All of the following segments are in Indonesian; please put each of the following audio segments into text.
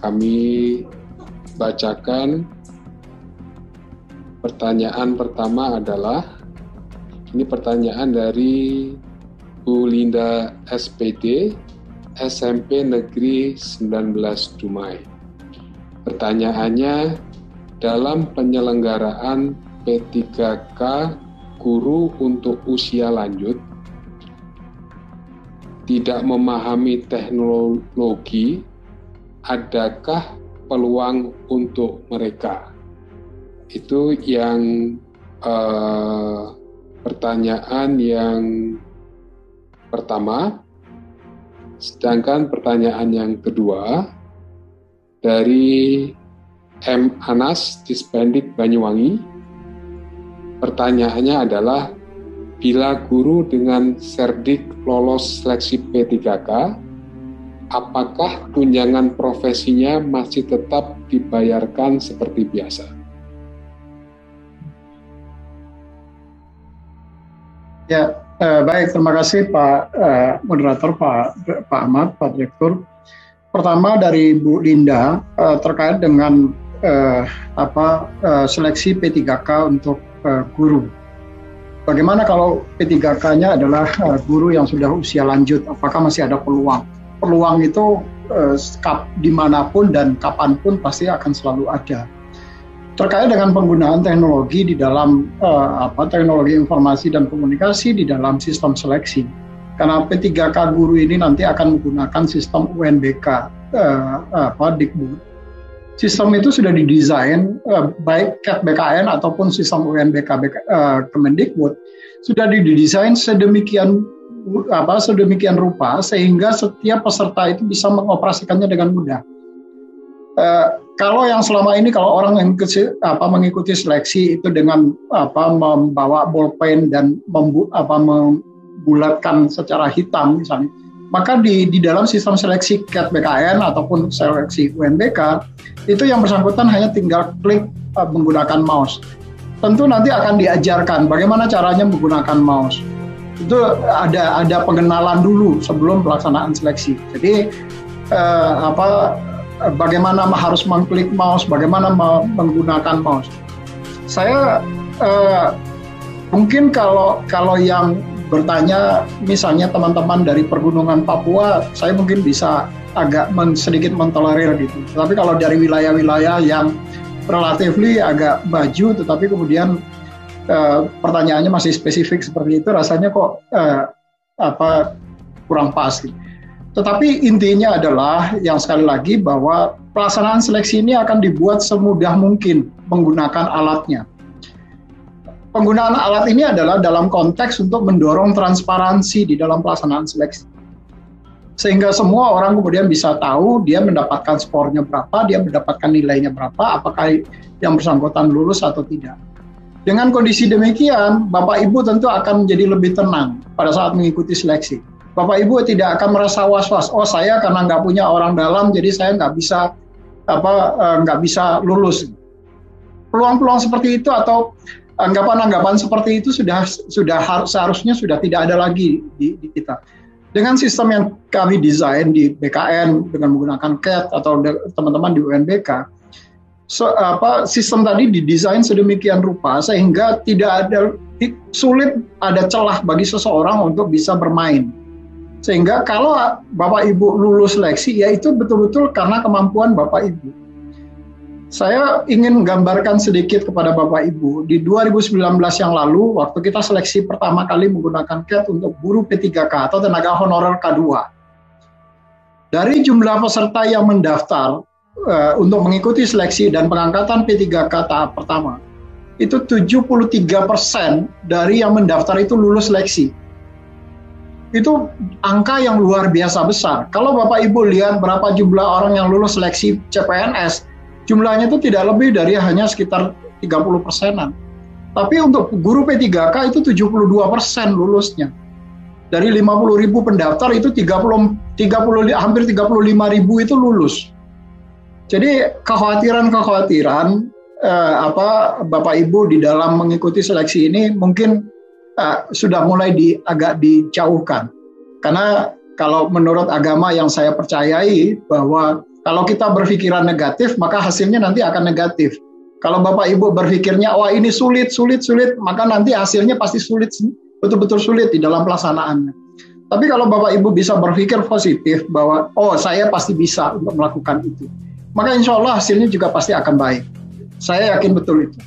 kami bacakan pertanyaan pertama adalah, ini pertanyaan dari Bu Linda SPD, SMP Negeri 19 Dumai. Pertanyaannya, dalam penyelenggaraan P3K guru untuk usia lanjut tidak memahami teknologi, adakah peluang untuk mereka? Itu yang pertanyaan yang pertama. Sedangkan pertanyaan yang kedua dari M. Anas, Dispendik Banyuwangi. Pertanyaannya adalah, bila guru dengan Serdik lolos seleksi P3K, apakah tunjangan profesinya masih tetap dibayarkan seperti biasa? Ya, baik, terima kasih Pak Moderator, Pak Ahmad, Pak Direktur. Pertama dari Bu Linda terkait dengan seleksi P3K untuk guru. Bagaimana kalau P3K-nya adalah guru yang sudah usia lanjut? Apakah masih ada peluang? Peluang itu dimanapun dan kapanpun pasti akan selalu ada. Terkait dengan penggunaan teknologi di dalam teknologi informasi dan komunikasi di dalam sistem seleksi. Karena P3K guru ini nanti akan menggunakan sistem UNBK, Dikbud. Sistem itu sudah didesain baik CAT BKN ataupun sistem UNBK Kemendikbud sudah didesain sedemikian rupa sehingga setiap peserta itu bisa mengoperasikannya dengan mudah. Kalau yang selama ini kalau orang yang mengikuti seleksi itu dengan membawa bolpen dan membulatkan secara hitam misalnya, maka di dalam sistem seleksi CAT BKN ataupun seleksi UNBK itu yang bersangkutan hanya tinggal klik menggunakan mouse. Tentu nanti akan diajarkan bagaimana caranya menggunakan mouse. Itu ada pengenalan dulu sebelum pelaksanaan seleksi. Jadi bagaimana harus mengklik mouse, bagaimana menggunakan mouse. Saya mungkin kalau yang bertanya misalnya teman-teman dari pergunungan Papua, saya mungkin bisa agak sedikit mentolerir gitu. Tapi kalau dari wilayah-wilayah yang relatively agak maju, tetapi kemudian pertanyaannya masih spesifik seperti itu, rasanya kok kurang pas. Gitu. Tetapi intinya adalah yang sekali lagi bahwa pelaksanaan seleksi ini akan dibuat semudah mungkin menggunakan alatnya. Penggunaan alat ini adalah dalam konteks untuk mendorong transparansi di dalam pelaksanaan seleksi. Sehingga semua orang kemudian bisa tahu dia mendapatkan skornya berapa, dia mendapatkan nilainya berapa, apakah yang bersangkutan lulus atau tidak. Dengan kondisi demikian, Bapak Ibu tentu akan menjadi lebih tenang pada saat mengikuti seleksi. Bapak Ibu tidak akan merasa was-was, oh saya karena nggak punya orang dalam, jadi saya nggak bisa lulus. Peluang-peluang seperti itu atau anggapan-anggapan seperti itu seharusnya sudah tidak ada lagi di kita. Dengan sistem yang kami desain di BKN dengan menggunakan CAT atau teman-teman di UNBK, sistem tadi didesain sedemikian rupa sehingga sulit ada celah bagi seseorang untuk bisa bermain. Sehingga kalau Bapak Ibu lulus seleksi, ya itu betul-betul karena kemampuan Bapak Ibu. Saya ingin menggambarkan sedikit kepada Bapak Ibu, di 2019 yang lalu, waktu kita seleksi pertama kali menggunakan CAT untuk guru P3K atau tenaga honorer K2. Dari jumlah peserta yang mendaftar untuk mengikuti seleksi dan pengangkatan P3K tahap pertama, itu 73% dari yang mendaftar itu lulus seleksi. Itu angka yang luar biasa besar. Kalau Bapak Ibu lihat berapa jumlah orang yang lulus seleksi CPNS, jumlahnya itu tidak lebih dari hanya sekitar 30%-an. Tapi untuk guru P3K itu 72% lulusnya. Dari 50.000 pendaftar itu hampir 35.000 itu lulus. Jadi kekhawatiran Bapak Ibu di dalam mengikuti seleksi ini mungkin sudah mulai agak dijauhkan. Karena kalau menurut agama yang saya percayai bahwa Kalau kita berpikiran negatif, maka hasilnya nanti akan negatif. Kalau Bapak Ibu berpikirnya, wah ini sulit, maka nanti hasilnya pasti sulit, betul-betul sulit di dalam pelaksanaannya. Tapi kalau Bapak Ibu bisa berpikir positif bahwa, oh saya pasti bisa untuk melakukan itu, maka insya Allah hasilnya juga pasti akan baik. Saya yakin betul itu.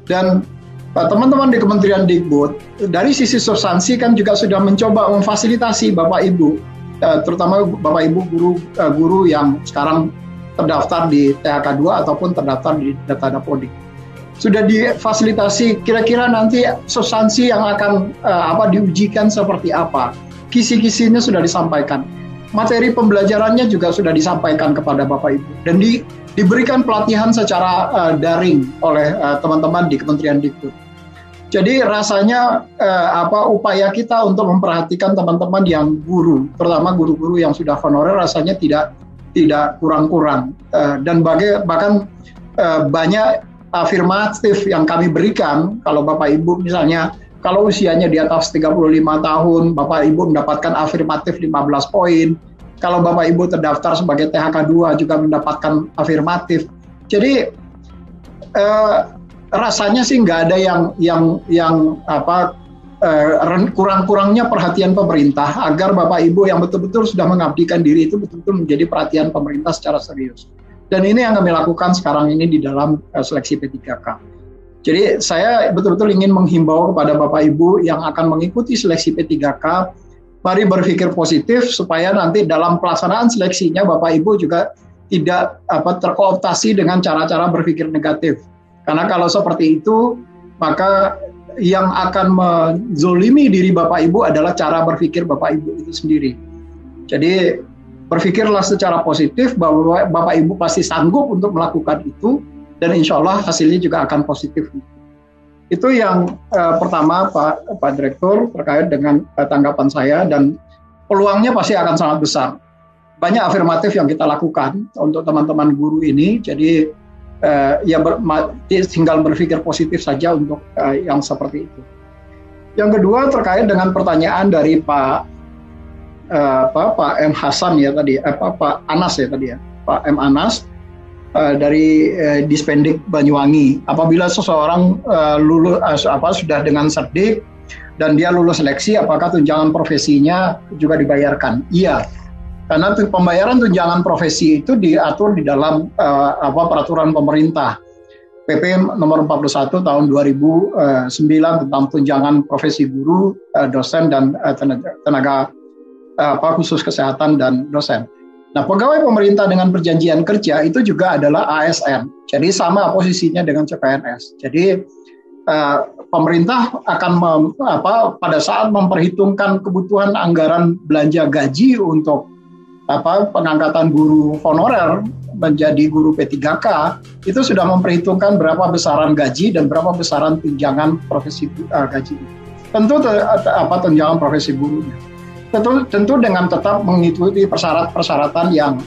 Dan teman-teman di Kementerian Dikbud, dari sisi substansi kan juga sudah mencoba memfasilitasi Bapak Ibu, terutama Bapak Ibu guru yang sekarang terdaftar di THK 2 ataupun terdaftar di Data Dapodik. Sudah difasilitasi kira-kira nanti substansi yang akan diujikan seperti apa. Kisi-kisinya sudah disampaikan. Materi pembelajarannya juga sudah disampaikan kepada Bapak Ibu dan diberikan pelatihan secara daring oleh teman-teman di Kementerian Dikbud. Jadi rasanya upaya kita untuk memperhatikan teman-teman yang guru, terutama guru-guru yang sudah honorer, rasanya tidak kurang-kurang, dan bahkan banyak afirmatif yang kami berikan. Kalau Bapak Ibu misalnya, kalau usianya di atas 35 tahun, Bapak Ibu mendapatkan afirmatif 15 poin. Kalau Bapak Ibu terdaftar sebagai THK 2 juga mendapatkan afirmatif. Jadi rasanya sih nggak ada yang kurang-kurangnya perhatian pemerintah agar Bapak Ibu yang betul-betul sudah mengabdikan diri itu betul-betul menjadi perhatian pemerintah secara serius. Dan ini yang kami lakukan sekarang ini di dalam seleksi P3K. Jadi saya betul-betul ingin menghimbau kepada Bapak Ibu yang akan mengikuti seleksi P3K, mari berpikir positif supaya nanti dalam pelaksanaan seleksinya Bapak Ibu juga tidak terkooptasi dengan cara-cara berpikir negatif. Karena kalau seperti itu, maka yang akan menzolimi diri Bapak Ibu adalah cara berpikir Bapak Ibu itu sendiri. Jadi berpikirlah secara positif bahwa Bapak Ibu pasti sanggup untuk melakukan itu, dan insya Allah hasilnya juga akan positif. Itu yang pertama Pak Direktur terkait dengan tanggapan saya, dan peluangnya pasti akan sangat besar. Banyak afirmatif yang kita lakukan untuk teman-teman guru ini, jadi tinggal berpikir positif saja untuk yang seperti itu. Yang kedua terkait dengan pertanyaan dari Pak M Hasan ya tadi, Pak Anas ya tadi ya, Pak M Anas dari Dispendik Banyuwangi. Apabila seseorang lulus sudah dengan serdik dan dia lulus seleksi, apakah tunjangan profesinya juga dibayarkan? Iya. Karena pembayaran tunjangan profesi itu diatur di dalam peraturan pemerintah PP nomor 41 tahun 2009 tentang tunjangan profesi guru, dosen dan tenaga khusus kesehatan dan dosen. Nah, pegawai pemerintah dengan perjanjian kerja itu juga adalah ASN. Jadi sama posisinya dengan CPNS. Jadi pemerintah akan pada saat memperhitungkan kebutuhan anggaran belanja gaji untuk pengangkatan guru honorer menjadi guru P3K, itu sudah memperhitungkan berapa besaran gaji dan berapa besaran tunjangan profesi gaji. Tentu tunjangan profesi gurunya. Tentu dengan tetap mengikuti persyaratan yang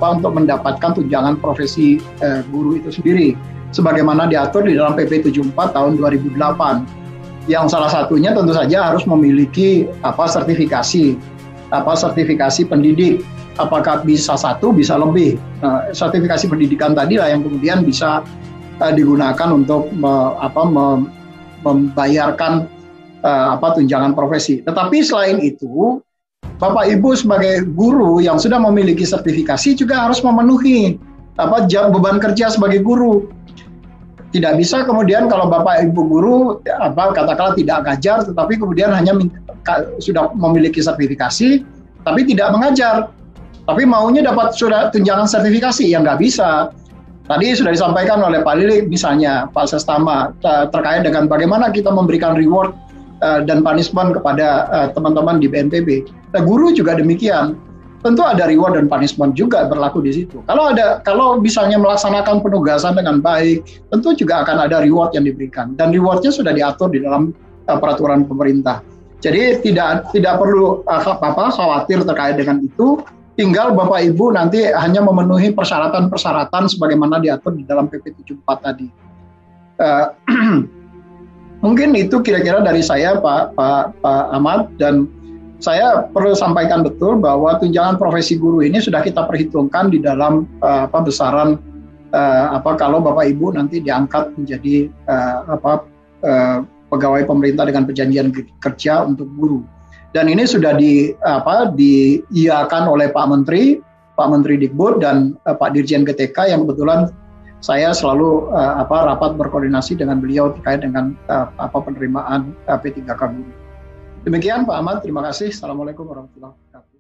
untuk mendapatkan tunjangan profesi guru itu sendiri, sebagaimana diatur di dalam PP 74 tahun 2008. Yang salah satunya tentu saja harus memiliki sertifikasi pendidik. Apakah bisa 1, bisa lebih. Nah, sertifikasi pendidikan tadilah yang kemudian bisa digunakan untuk membayarkan tunjangan profesi. Tetapi selain itu, Bapak Ibu sebagai guru yang sudah memiliki sertifikasi juga harus memenuhi beban kerja sebagai guru. Tidak bisa kemudian kalau Bapak Ibu guru katakanlah tidak ngajar, tetapi kemudian hanya sudah memiliki sertifikasi tapi tidak mengajar. Tapi maunya dapat sudah tunjangan sertifikasi, yang nggak bisa. Tadi sudah disampaikan oleh Pak Lilik misalnya, Pak Sestama, terkait dengan bagaimana kita memberikan reward dan punishment kepada teman-teman di BNPB. Nah, guru juga demikian. Tentu ada reward dan punishment juga berlaku di situ. Kalau misalnya melaksanakan penugasan dengan baik, tentu juga akan ada reward yang diberikan. Dan rewardnya sudah diatur di dalam peraturan pemerintah. Jadi tidak perlu khawatir terkait dengan itu. Tinggal Bapak Ibu nanti hanya memenuhi persyaratan-persyaratan sebagaimana diatur di dalam PP 74 tadi. Mungkin itu kira-kira dari saya Pak Ahmad, dan saya perlu sampaikan betul bahwa tunjangan profesi guru ini sudah kita perhitungkan di dalam besaran kalau Bapak Ibu nanti diangkat menjadi pegawai pemerintah dengan perjanjian kerja untuk guru. Dan ini sudah diiyakan oleh Pak Menteri Dikbud dan Pak Dirjen GTK yang kebetulan saya selalu rapat berkoordinasi dengan beliau terkait dengan penerimaan P3K guru. Demikian Pak Ahmad, terima kasih. Assalamualaikum warahmatullahi wabarakatuh.